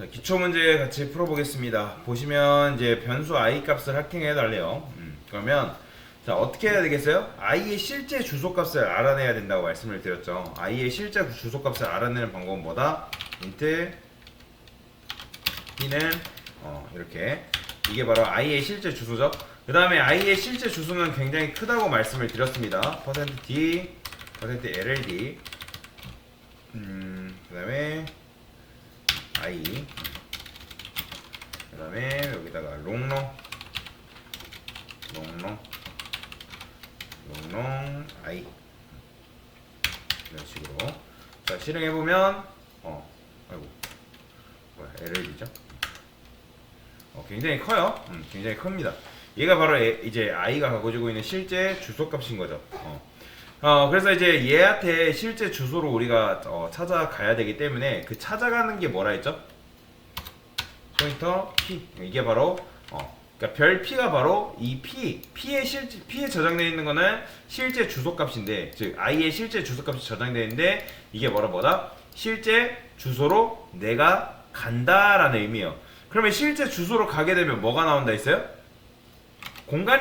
자, 기초 문제 같이 풀어보겠습니다. 보시면 이제 변수 i 값을 하킹해 달래요. 그러면 자, 어떻게 해야 되겠어요? i의 실제 주소 값을 알아내야 된다고 말씀을 드렸죠. i의 실제 주소 값을 알아내는 방법은 뭐다? int b는 이렇게, 이게 바로 i의 실제 주소죠. 그 다음에 i의 실제 주소는 굉장히 크다고 말씀을 드렸습니다. %d, %lld, 그 다음에 i, 그 다음에 여기다가 롱롱 i, 이런 식으로. 자, 실행해보면 아이고 뭐야, LLD죠. 굉장히 커요. 굉장히 큽니다. 얘가 바로 이제 i가 가지고 있는 실제 주소 값인 거죠. 그래서 이제 얘한테 실제 주소로 우리가 찾아가야 되기 때문에, 그 찾아가는 게 뭐라 했죠? 포인터 p. 이게 바로 그러니까 별 p가 바로 이 p에 저장되어 있는 거는 실제 주소 값인데, 즉 i의 실제 주소 값이 저장되어 있는데, 이게 뭐다? 실제 주소로 내가 간다라는 의미예요. 그러면 실제 주소로 가게 되면 뭐가 나온다 했어요?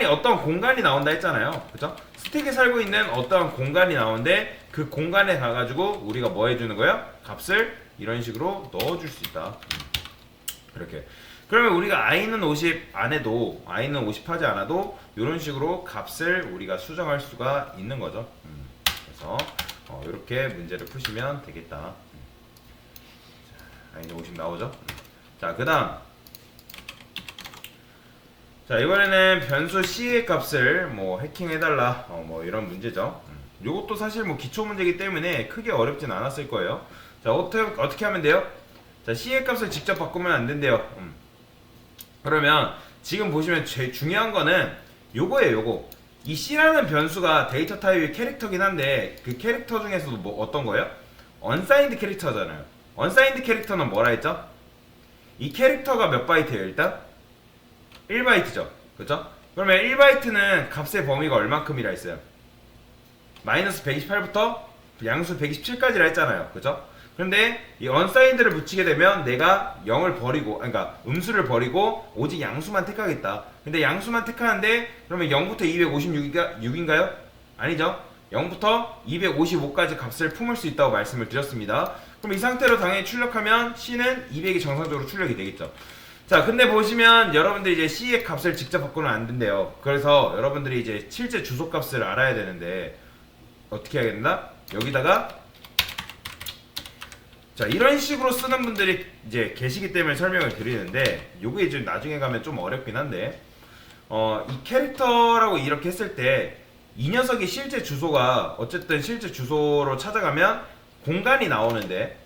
어떤 공간이 나온다 했잖아요. 그죠? 스택에 살고 있는 어떤 공간이 나오는데, 그 공간에 가가지고 우리가 뭐 해주는 거야? 값을 이런 식으로 넣어줄 수 있다. 이렇게. 그러면 우리가 i는 50 안 해도, i는 50 하지 않아도 이런 식으로 값을 우리가 수정할 수가 있는 거죠. 그래서 이렇게 문제를 푸시면 되겠다. 자, i는 50 나오죠. 자, 그 다음, 자, 이번에는 변수 c의 값을 뭐 해킹해달라, 뭐 이런 문제죠. 요것도 사실 뭐 기초 문제이기 때문에 크게 어렵진 않았을 거예요. 자, 어떻게 하면 돼요? 자, c의 값을 직접 바꾸면 안 된대요. 그러면 지금 보시면 제일 중요한 거는 요거예요. 요거, 이 c라는 변수가 데이터 타입의 캐릭터긴 한데, 그 캐릭터 중에서도 뭐 어떤 거예요? unsigned 캐릭터잖아요. unsigned 캐릭터는 뭐라 했죠? 이 캐릭터가 몇 바이트예요? 일단 1바이트죠. 그죠? 그러면 1바이트는 값의 범위가 얼만큼이라 했어요? 마이너스 128부터 양수 127까지라 했잖아요. 그죠? 그런데 이 unsigned를 붙이게 되면 내가 0을 버리고, 그러니까 음수를 버리고 오직 양수만 택하겠다. 근데 양수만 택하는데, 그러면 0부터 256인가요? 아니죠? 0부터 255까지 값을 품을 수 있다고 말씀을 드렸습니다. 그럼 이 상태로 당연히 출력하면 c는 200이 정상적으로 출력이 되겠죠. 자, 근데 보시면 여러분들이 이제 c의 값을 직접 바꾸면 안 된대요. 그래서 여러분들이 이제 실제 주소 값을 알아야 되는데, 어떻게 해야 된다? 여기다가, 자, 이런 식으로 쓰는 분들이 이제 계시기 때문에 설명을 드리는데, 요게 이제 나중에 가면 좀 어렵긴 한데, 이 캐릭터라고 이렇게 했을 때 이 녀석의 실제 주소가, 어쨌든 실제 주소로 찾아가면 공간이 나오는데,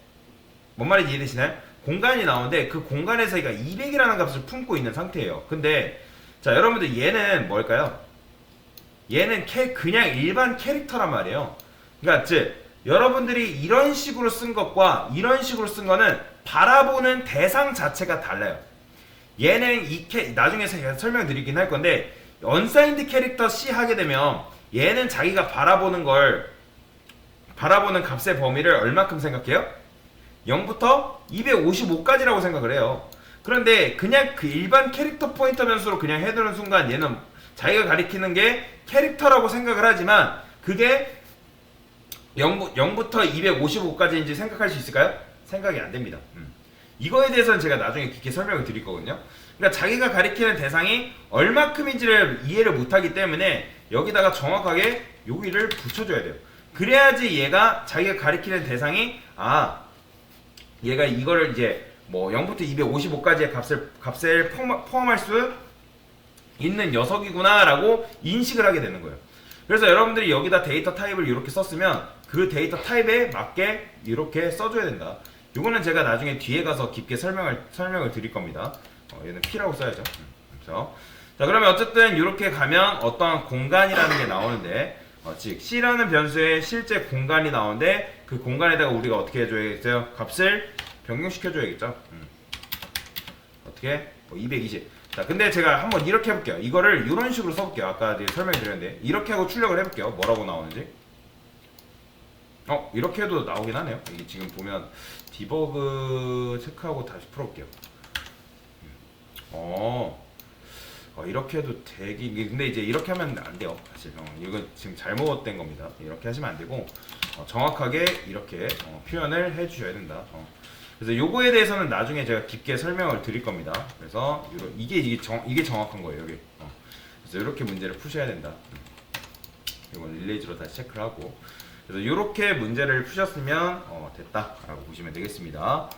뭔 말인지 이해되시나요? 공간이 나오는데, 그 공간에서 얘가 200이라는 값을 품고 있는 상태예요. 근데 자, 여러분들 얘는 뭘까요? 얘는 그냥 일반 캐릭터란 말이에요. 그러니까 즉 여러분들이 이런 식으로 쓴 것과 이런 식으로 쓴 거는 바라보는 대상 자체가 달라요. 얘는 나중에 제가 설명드리긴 할 건데, unsigned 캐릭터 C 하게 되면 얘는 자기가 바라보는 값의 범위를 얼마큼 생각해요? 0부터 255까지라고 생각을 해요. 그런데 그냥 그 일반 캐릭터 포인터 변수로 그냥 해두는 순간 얘는 자기가 가리키는 게 캐릭터라고 생각을 하지만, 그게 0부터 255까지인지 생각할 수 있을까요? 생각이 안 됩니다. 이거에 대해서는 제가 나중에 깊게 설명을 드릴 거거든요. 그러니까 자기가 가리키는 대상이 얼마큼인지를 이해를 못하기 때문에 여기다가 정확하게 여기를 붙여줘야 돼요. 그래야지 얘가 자기가 가리키는 대상이, 얘가 이거를 이제 뭐 0부터 255까지의 값을 포함할 수 있는 녀석이구나 라고 인식을 하게 되는 거예요. 그래서 여러분들이 여기다 데이터 타입을 이렇게 썼으면 그 데이터 타입에 맞게 이렇게 써줘야 된다. 이거는 제가 나중에 뒤에 가서 깊게 설명을 드릴 겁니다. 얘는 P라고 써야죠. 그렇죠? 자, 그러면 어쨌든 이렇게 가면 어떠한 공간이라는 게 나오는데, 즉 C라는 변수에 실제 공간이 나오는데, 그 공간에다가 우리가 어떻게 해줘야겠어요? 값을 변경시켜줘야겠죠. 어떻게? 220. 자, 근데 제가 한번 이렇게 해볼게요. 이거를 이런 식으로 써볼게요. 아까 설명드렸는데 이렇게 하고 출력을 해볼게요. 뭐라고 나오는지. 이렇게 해도 나오긴 하네요. 이게 지금 보면 디버그 체크하고 다시 풀어볼게요. 이렇게 해도 되긴. 근데 이제 이렇게 하면 안 돼요 사실. 이건 지금 잘못된 겁니다. 이렇게 하시면 안 되고 정확하게 이렇게 표현을 해 주셔야 된다. 그래서 요거에 대해서는 나중에 제가 깊게 설명을 드릴 겁니다. 그래서 이게 정확한 거예요 여기. 그래서 이렇게 문제를 푸셔야 된다. 이건 릴레이즈로 다시 체크를 하고. 그래서 이렇게 문제를 푸셨으면 됐다라고 보시면 되겠습니다.